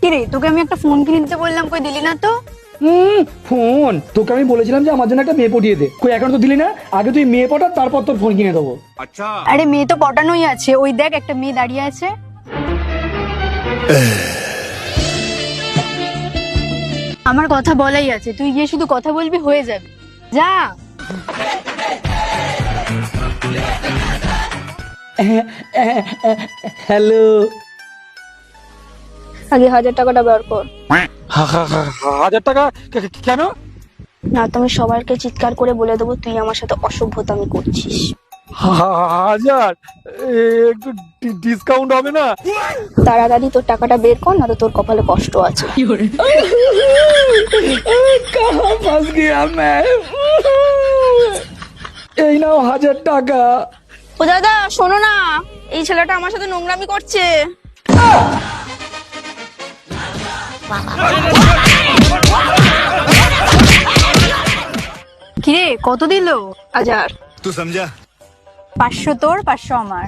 কিরে, তোকে আমি একটা ফোন কিনে দিতে বললাম, কই দিলি না তো? ফোন তোকে আমি বলেছিলাম যে আমার জন্য একটা মেয়ে পটিয়ে দে, কই এখন তো দিলি না। আগে তুই মেয়ে পটা, তারপর তোর ফোন কিনে দেবো। আরে মেয়ে তো পটানোই আছে, ওই দেখ একটা মেয়ে দাঁড়িয়ে আছে। আমার কথা বলাই আছে, তুই গিয়ে শুধু কথা বলবি, হয়ে যাবে। যা। হ্যালো। আগে 1000 টাকাটা বের কর। 1000 টাকা? কেন? না তুমি সবাইকে চিৎকার করে বলে দেবো তুই আমার সাথে অসভ্যতামি করছিস। 1000? একটু ডিসকাউন্ট হবে না? তাড়াতাড়ি তোর টাকাটা বের কর, না তো তোর কপালে কষ্ট আছে। কাহা ফাঁস গিয়া मैं। এই নাও 1000 টাকা। ও দাদা শোনো না, এই ছেলেটা আমার সাথে নোংরামি করছে। কিরে, কত দিল? 1000। तू समझा? 500 তোর, 500 আমার।